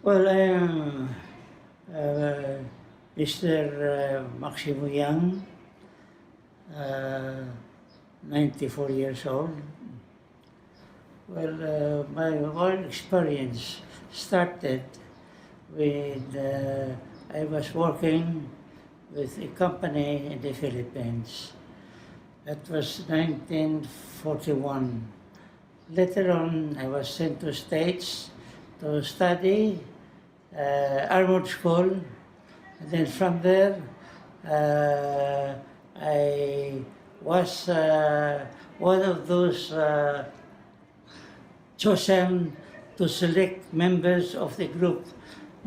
Well, I am uh, Mr. Maximo Yang, uh, 94 years old. Well, my work experience started with I was working with a company in the Philippines. That was 1941. Later on, I was sent to States to study armored school. And then from there, I was one of those chosen to select members of the group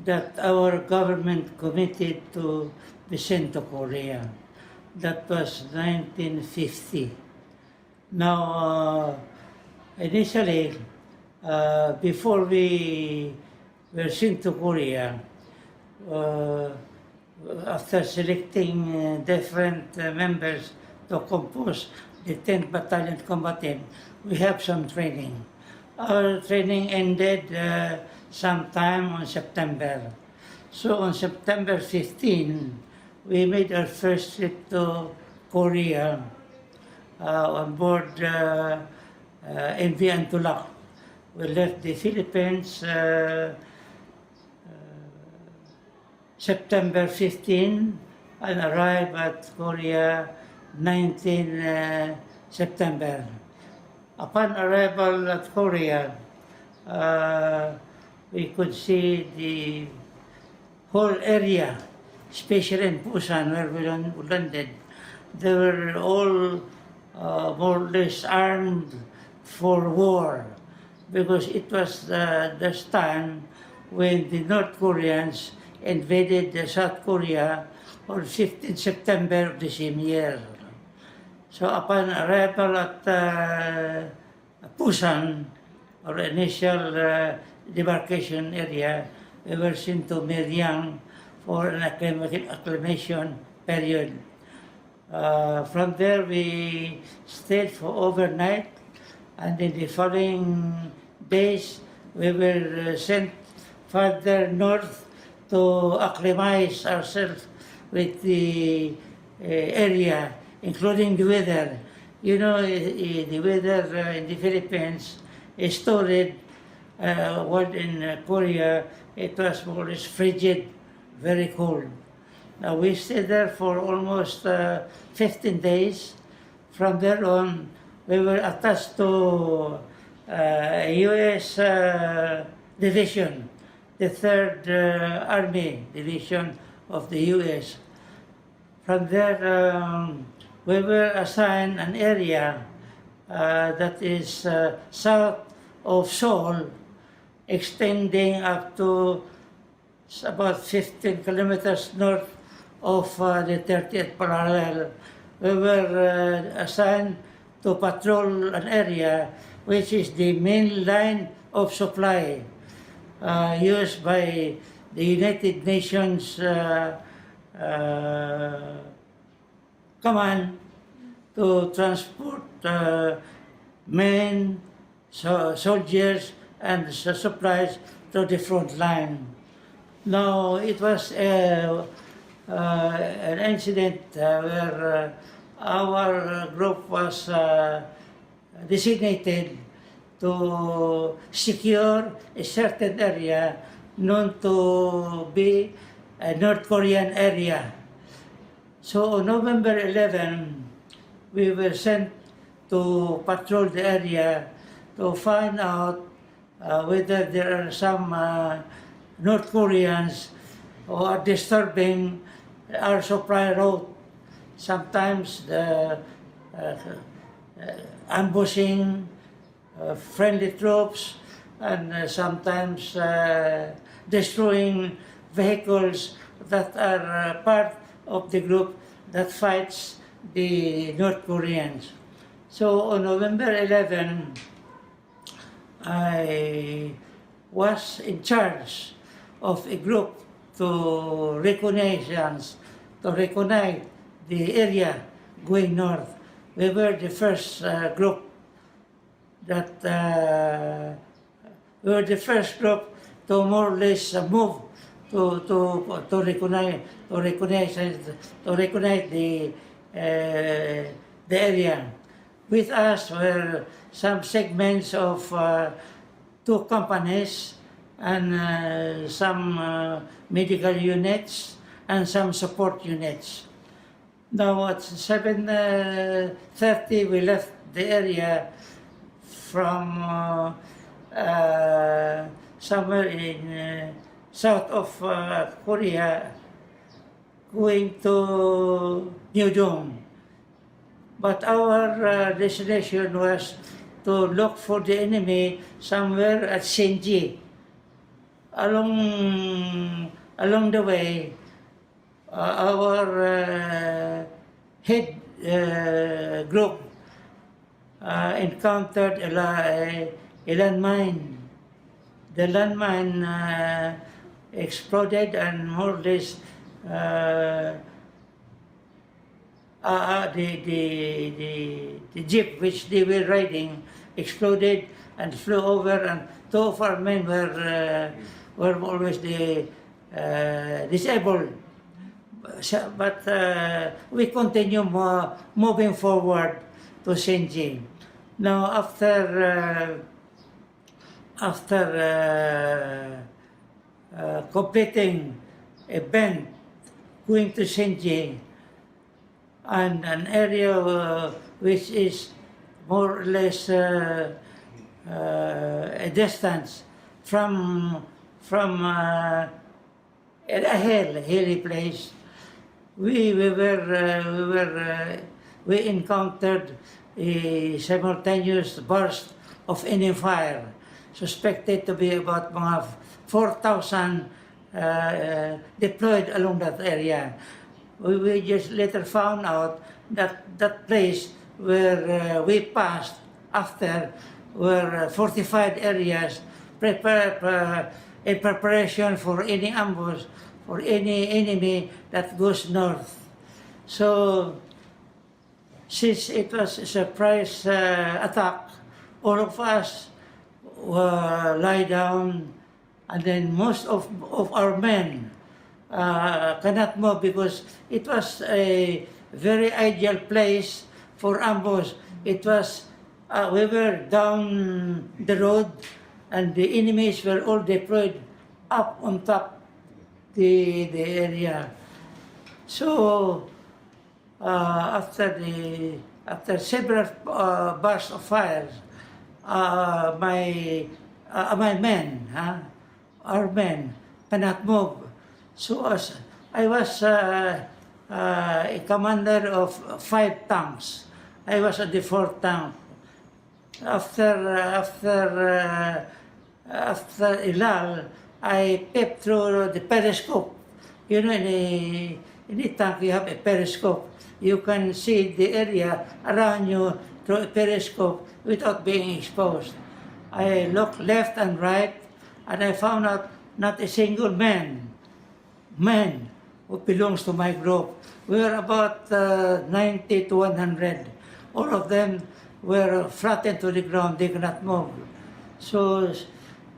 that our government committed to be sent to Korea. That was 1950. Now, initially, before we were sent to Korea, uh, after selecting different members to compose the 10th Battalion Combatant, we have some training. Our training ended sometime on September. So on September 15, we made our first trip to Korea on board MV Antulak. We left the Philippines September 15 and arrived at Korea 19 September. Upon arrival at Korea, we could see the whole area, especially in Busan where we landed. They were all more or less armed for war because it was this time when the North Koreans invaded South Korea on 15 September of the same year. So upon arrival at Busan, or initial demarcation area, we were sent to Miryang for an acclimation period. From there, we stayed for overnight, and in the following days, we were sent further north to acclimatize ourselves with the area, including the weather. You know, the weather in the Philippines is torrid, while in Korea it was more or less frigid, very cold. Now we stayed there for almost 15 days. From there on, we were attached to a U.S. division, the 3rd Army Division of the U.S. From there, we were assigned an area that is south of Seoul, extending up to about 15 kilometers north of the 30th parallel. We were assigned to patrol an area which is the main line of supply used by the United Nations command to transport men, soldiers, and supplies to the front line. Now, it was an incident where our group was designated to secure a certain area known to be a North Korean area. So on November 11, we were sent to patrol the area to find out whether there are some North Koreans who are disturbing our supply route. Sometimes ambushing friendly troops, and sometimes destroying vehicles that are part of the group that fights the North Koreans. So on November 11, I was in charge of a group to recognize the area going north. We were the first group to more or less move to recognize the area. With us were some segments of two companies and some medical units and some support units. Now at 7:30 we left the area from somewhere in south of Korea going to New Dong. But our destination was to look for the enemy somewhere at Senji. Along the way, our head group encountered a landmine. The landmine exploded and more or less the jeep which they were riding exploded and flew over, and two of our men were always disabled. But we continue moving forward to Senji. Now after completing a bend going to Senji, and an area which is more or less a distance from a hilly place, we encountered a simultaneous burst of enemy fire, suspected to be about 4,000 deployed along that area. We just later found out that that place where we passed after were fortified areas prepared in preparation for any ambush or any enemy that goes north. So, since it was a surprise attack, all of us lie down, and then most of our men cannot move because it was a very ideal place for ambush. It was, we were down the road and the enemies were all deployed up on top the area. So after several bursts of fires, my men, our men cannot move. So as I was a commander of 5 tanks. I was at the 4th tank. After Ilal, I peeped through the periscope. You know, in a tank you have a periscope. You can see the area around you through a periscope without being exposed. I looked left and right, and I found out not a single man who belongs to my group. We were about 90 to 100. All of them were flattened to the ground, they cannot move. So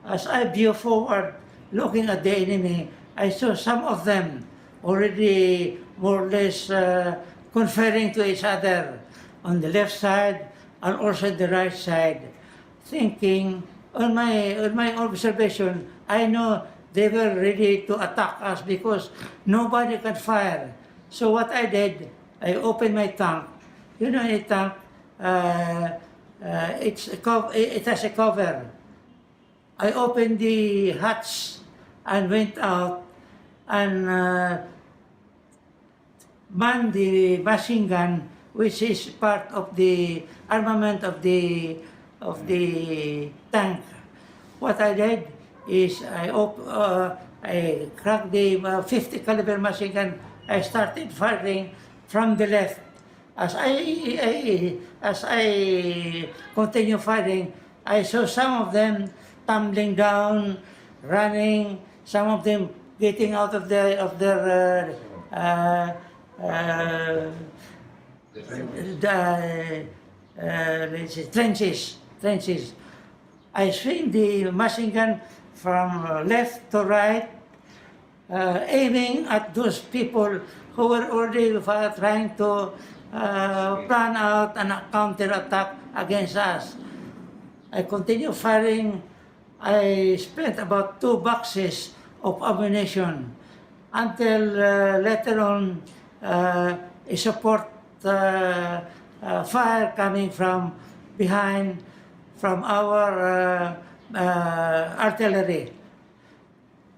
as I view forward, looking at the enemy, I saw some of them already more or less conferring to each other on the left side and also the right side, thinking, on my observation, I know they were ready to attack us because nobody could fire. So what I did, I opened my tank. You know, a tank, it has a cover. I opened the hatch and went out and manned the machine gun, which is part of the armament of the tank. What I did is I cracked the 50 caliber machine gun. I started firing from the left. As I continue firing, I saw some of them tumbling down, running, some of them getting out of their trenches. I swing the machine gun left to right, aiming at those people who were already trying to plan out a counter-attack against us. I continued firing. I spent about 2 boxes of ammunition until later on a support fire coming from behind from our artillery.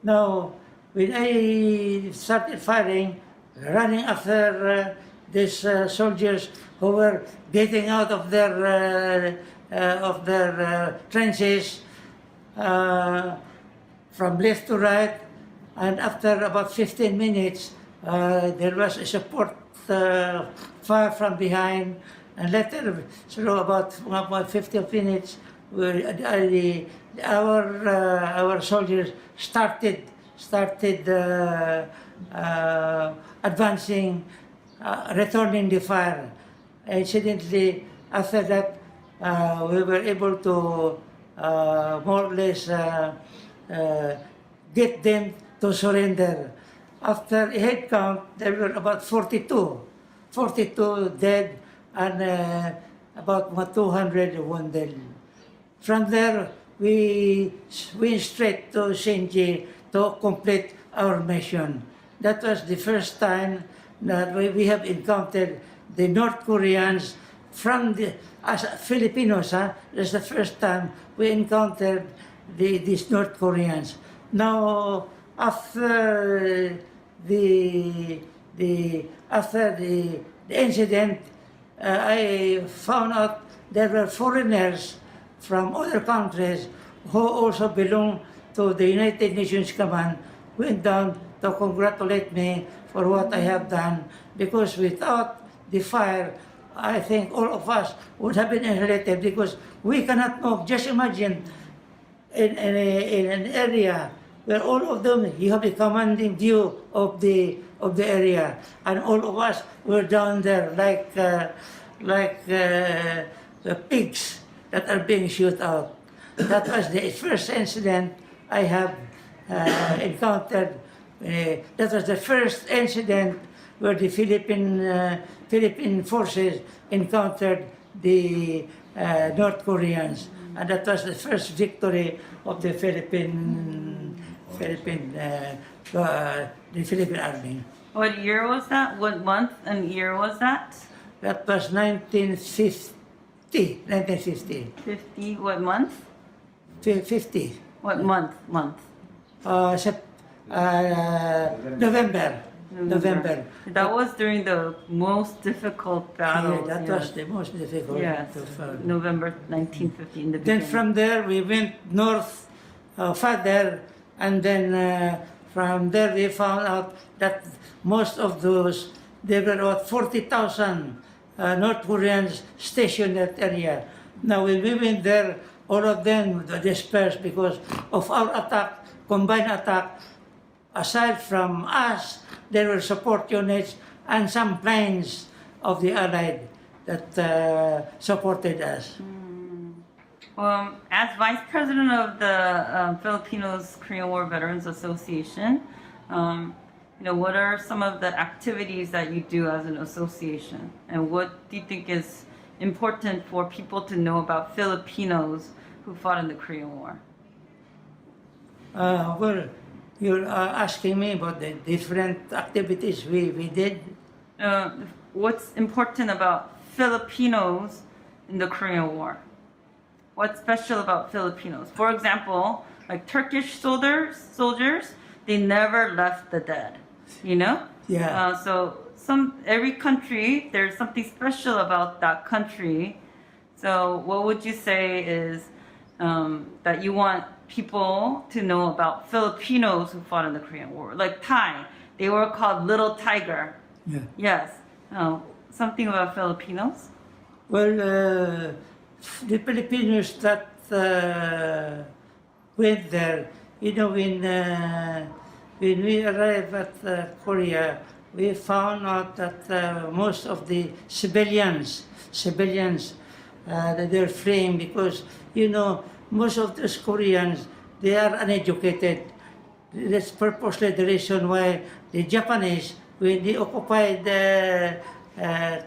Now, when I started firing, running after these soldiers who were getting out of their trenches from left to right, and after about 15 minutes, there was a support fire from behind, and later, so about 15 minutes, our soldiers started advancing, returning the fire. Incidentally, after that, we were able to more or less get them to surrender. After a head count, there were about 42 dead and about 200 wounded. From there, we went straight to Shenji to complete our mission. That was the first time that we have encountered the North Koreans as Filipinos. That's the first time we encountered these North Koreans. Now, after the incident, I found out there were foreigners from other countries who also belong to the United Nations Command, went down to congratulate me for what I have done, because without the fire, I think all of us would have been annihilated because we cannot move. Just imagine in an area where all of them, you have a commanding view of the area, and all of us were down there like the pigs that are being shot out. That was the first incident I have encountered. That was the first incident where the Philippine forces encountered the North Koreans, and that was the first victory of the Philippine Army. What year was that? What month and year was that? That was 1950. 1950. 50, what month? 50. What month? November. November. That was during the most difficult battle. Yeah, that was the most difficult. Yes, November 1950 in the Then beginning. from there we went north further, and then from there we found out that most of those, there were about 40,000 North Koreans stationed in that area. Now when we went there, all of them were dispersed because of our attack, combined attack. Aside from us, there were support units and some planes of the Allied that supported us. As Vice President of the Filipinos Korean War Veterans Association, what are some of the activities that you do as an association? And what do you think is important for people to know about Filipinos who fought in the Korean War? Well, you're asking me about the different activities we did. What's important about Filipinos in the Korean War? What's special about Filipinos? For example, like Turkish soldiers, they never left the dead, Yeah. So every country, there's something special about that country. So what would you say is that you want people to know about Filipinos who fought in the Korean War? Like Thai, they were called Little Tiger. Yeah. Yes. Something about Filipinos? Well, the Filipinos that went there, when we arrived at Korea, we found out that most of the civilians, that they're fleeing because, most of those Koreans, they are uneducated. That's purposely the reason why the Japanese, when they occupied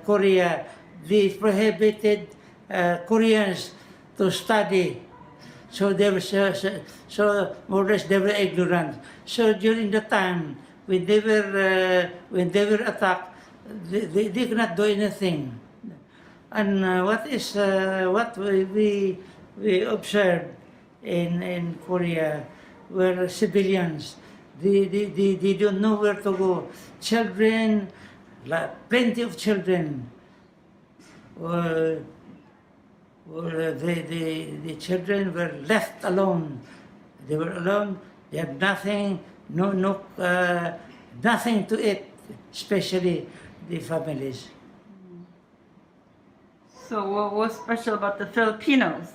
Korea, they prohibited Koreans to study. So they were so more or less they were ignorant. So during the time when they were attacked, they could not do anything. And what we observed in Korea were civilians. They don't know where to go. Children, plenty of children. The children were left alone. They were alone. They had nothing, nothing to eat, especially the families. So what was special about the Filipinos?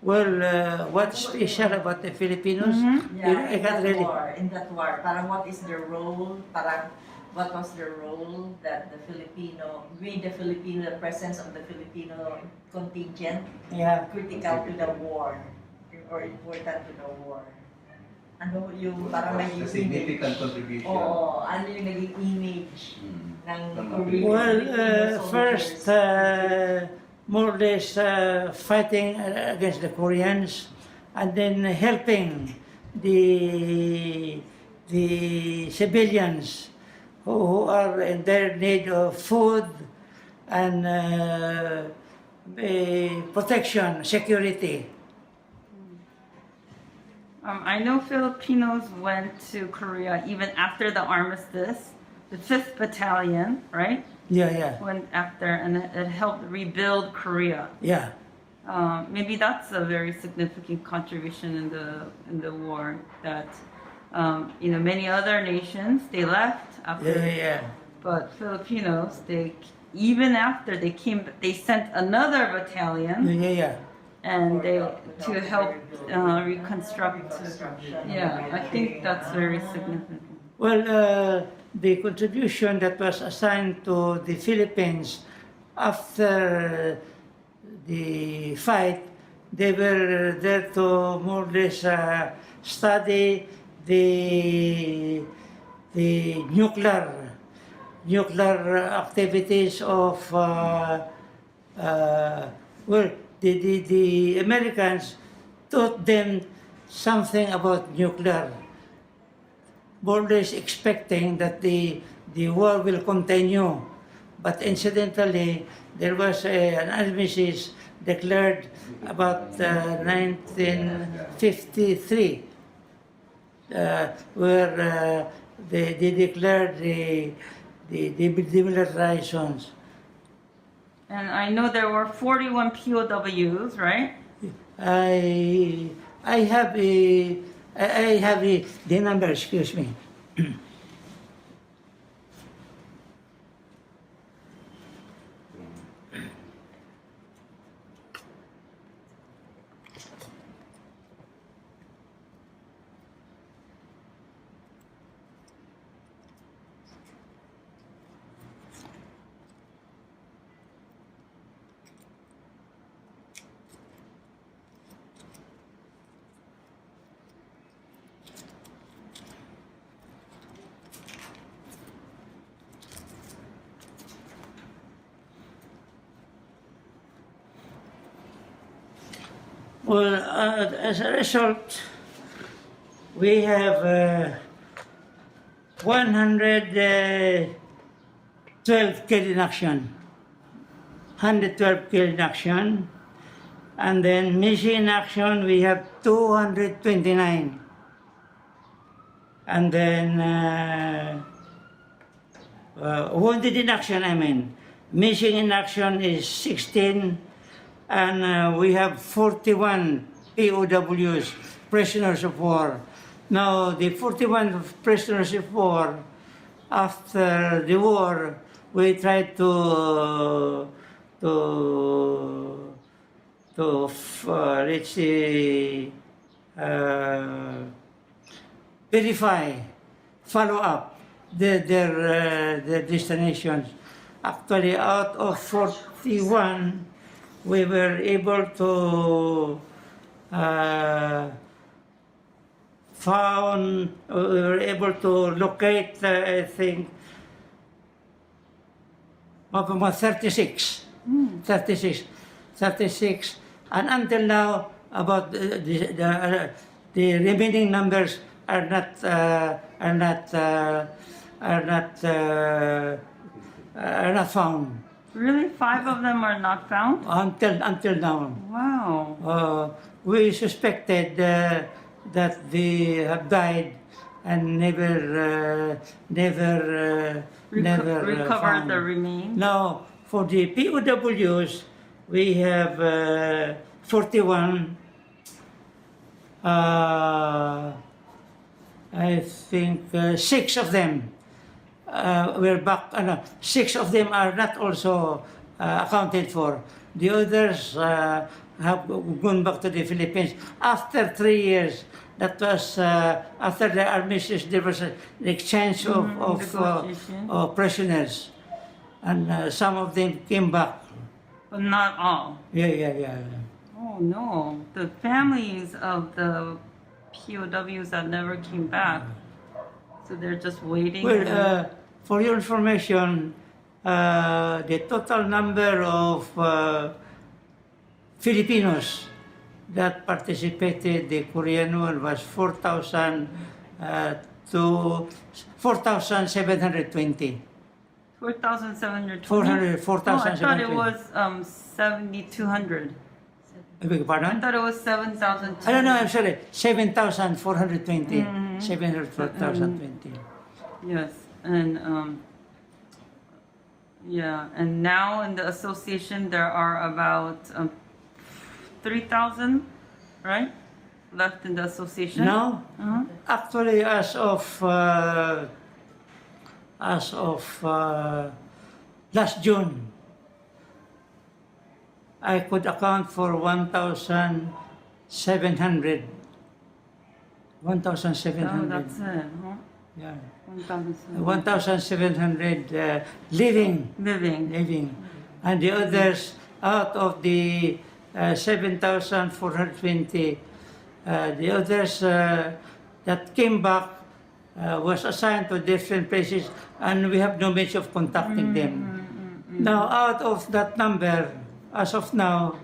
Well, what's special about the Filipinos? Yeah, I can't really. in that war, parang what is their role? Parang what was their role that the the presence of the Filipino contingent Yeah. critical to the war or important to the war? Ano yung parang The significant contribution. Oo, ano yung naging image ng Korean Well, Filipino first, soldiers? more or less fighting against the Koreans, and then helping the civilians who are in their need of food and protection, security. I know Filipinos went to Korea even after the armistice, the 5th Battalion, right? Yeah. Went after, and it helped rebuild Korea. Yeah. Maybe that's a very significant contribution in the war. That many other nations they left after, Yeah. but Filipinos even after they came, they sent another battalion, Yeah. and to help reconstruct. Yeah, I think that's very significant. Well, the contribution that was assigned to the Philippines after the fight, they were there to more or less study the nuclear activities of the Americans taught them something about nuclear, more or less expecting that the war will continue. But incidentally, there was an armistice declared about 1953, where they declared the demilitarized zones. And I know there were 41 POWs, right? I have the number. Excuse me. Well, as a result, we have 112 killed in action, 112 killed in action, and then missing in action we have 229, and then wounded in action, I mean, missing in action is 16. And we have 41 POWs, prisoners of war. Now, the 41 prisoners of war, after the war, we tried to let's say, verify, follow up their destinations. Actually, out of 41, we were able to found, we were able to locate, I think, about 36. 36. And until now, about the remaining numbers are not found Really? 5 of them are not found? until now. Wow. We suspected that they have died and never Recovered found. the remains? Now, for the POWs, we have 41. I think 6 of them were back. No, 6 of them are not also accounted for. The others have gone back to the Philippines after 3 years. That was after the armistice. There was an exchange of negotiation. prisoners, and some of them came back. But not all. Yeah. Oh no. The families of the POWs that never came back. So they're just waiting. Well, for your information, the total number of Filipinos that participated the Korean War was 4,720. 4,720? 400, Oh, I thought it 4,720. was 7,200. I beg your I pardon? thought it was 7,200. I don't know, I'm sorry, 7,420. 7,420. Yes, and yeah, and now in the association there are about 3,000, right, left in the association. Now, Uh-huh. actually, as of last June, I could account for 1,700. 1,700. Oh, that's it, huh? Yeah. 1,700. 1,700 living. Living. And the others, out of the 7,420, the others that came back was assigned to different places, and we have no means of contacting them. Now, out of that number, as of now,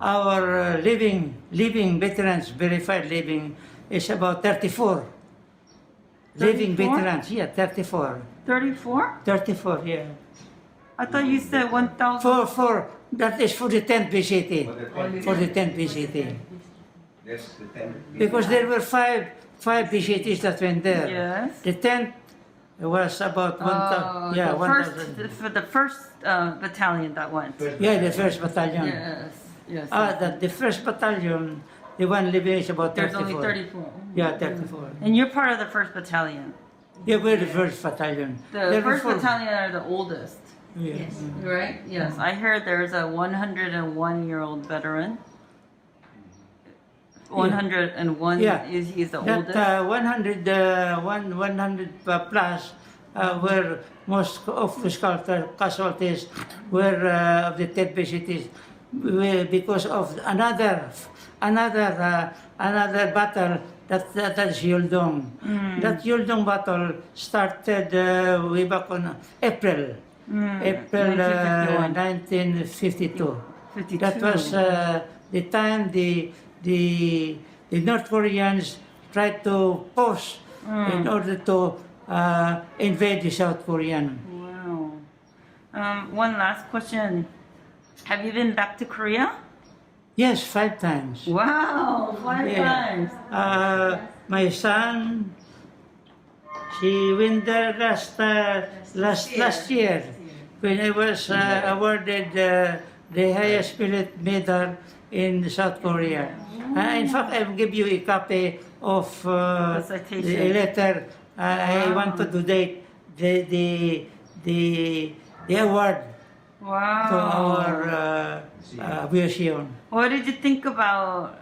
our living veterans, verified living, is about 34. Living 34? veterans, yeah, 34. 34? 34, yeah. I thought you said 1,000. That is for the 10th VCT. For the 10th VCT. That's the 10. Because there were five VCTs that went there. Yes. The 10th was about 1,000. Yeah, 1,000. For the first battalion that went. Yeah, the first battalion. Yes. The first battalion, the one living is about 34. There's only 34. Yeah, 34. And you're part of the first battalion. Yeah, we're the first battalion. The first 34. battalion are the oldest, Yeah. Yes. right? Yes. I heard there's a 101-year-old veteran. 101 Yeah. he's the That oldest. 100 plus were most of the casualties were of the 10 cities because of another battle that is Yuldong. That Yuldong battle started way back on April 1952. 52. That was the time the North Koreans tried to pause in order to invade the South Korean. Wow. One last question. Have you been back to Korea? Yes, 5 times. Wow, 5 Yeah. times. My son, she went there last year when I was awarded the highest military medal in South Korea. In fact, I will give you a copy of The the citation. letter. I want to donate the award to Wow. our museum. What did you think about,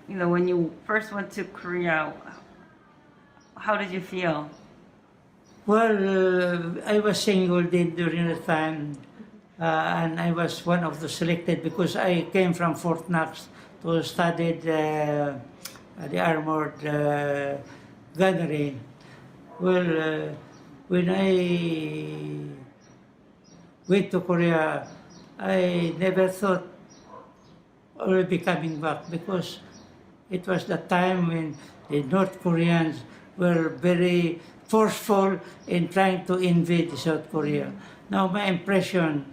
when you first went to Korea? How did you feel? Well, I was single during the time, and I was one of the selected because I came from Fort Knox to study the armored gunnery. Well, when I went to Korea, I never thought I will be coming back because it was the time when the North Koreans were very forceful in trying to invade South Korea. Now my impression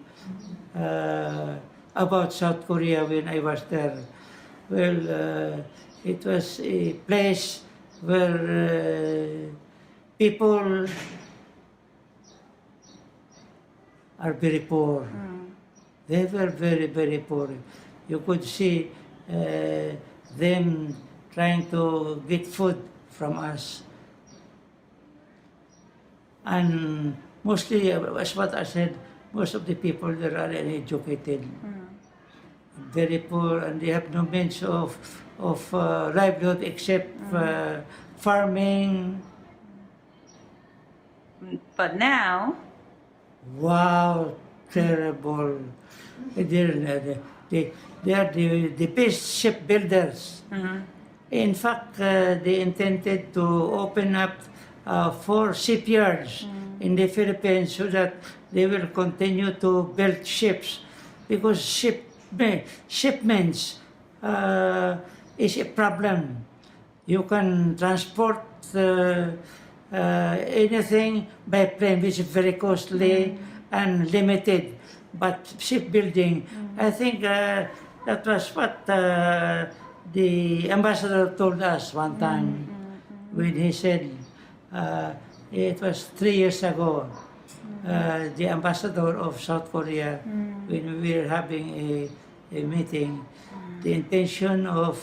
about South Korea when I was there, well, it was a place where people are very poor. They were very, very poor. You could see them trying to get food from us. And mostly, as what I said, most of the people there are uneducated, very poor, and they have no means of livelihood except farming. But now, Wow, terrible. They are the best shipbuilders. In fact, they intended to open up 4 shipyards in the Philippines so that they will continue to build ships because shipments is a problem. You can transport anything by plane, which is very costly and limited. But shipbuilding, I think that was what the ambassador told us one time when he said, it was 3 years ago, the ambassador of South Korea, when we were having a meeting, the intention of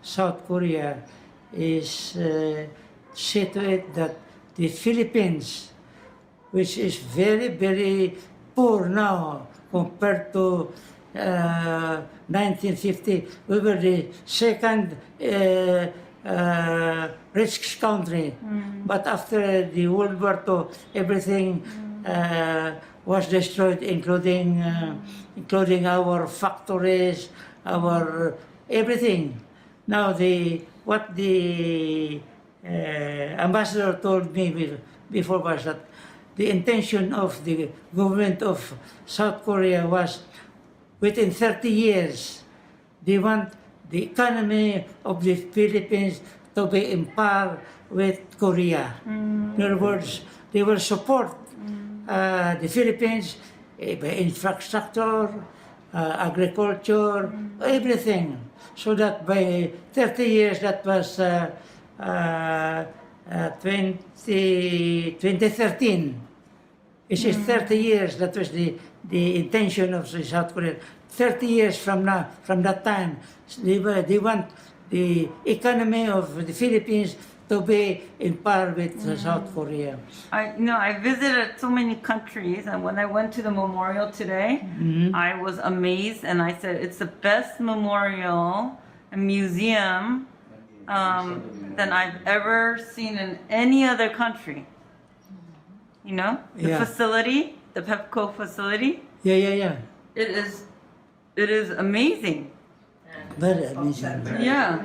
South Korea is see to it that the Philippines, which is very, very poor now compared to 1950, we were the second rich country. But after the World War II, everything was destroyed, including our factories, our everything. Now what the ambassador told me before was that the intention of the government of South Korea was within 30 years, they want the economy of the Philippines to be in par with Korea. In other words, they will support the Philippines by infrastructure, agriculture, everything. So that by 30 years, that was 2013. It is 30 years, that was the intention of the South Korea. 30 years from now, from that time, they want the economy of the Philippines to be in par with South Korea. I visited so many countries, and when I went to the memorial today, I was amazed, and I said it's the best memorial and museum than I've ever seen in any other country. You know, the Yeah. facility, the Pepco facility, Yeah. it is amazing. Very amazing. Yeah.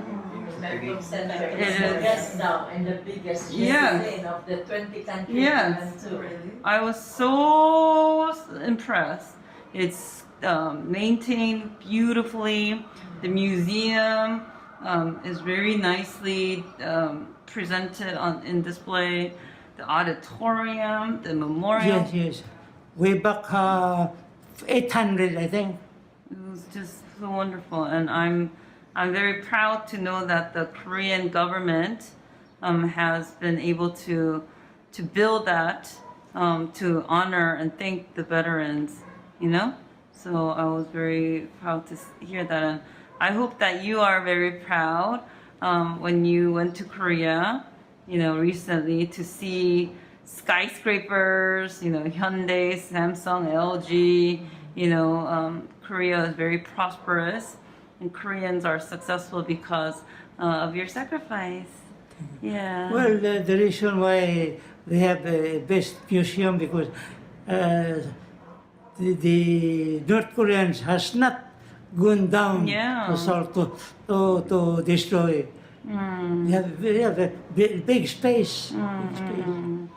Medical center It is the is. best now and the biggest Yeah. of the 20 countries. Yes. we went to. I was so impressed. It's maintained beautifully. The museum is very nicely presented in display. The auditorium, the memorial. Yes. Way back 800, I think. It was just so wonderful, and I'm very proud to know that the Korean government has been able to build that to honor and thank the veterans. You know, so I was very proud to hear that, and I hope that you are very proud when you went to Korea, recently, to see skyscrapers, Hyundai, Samsung, LG. Korea is very prosperous, and Koreans are successful because of your sacrifice. Yeah. Well, the reason why they have a best museum because the North Koreans has not gone down Yeah. to destroy. Mm. We have a big space. Big space. Mm.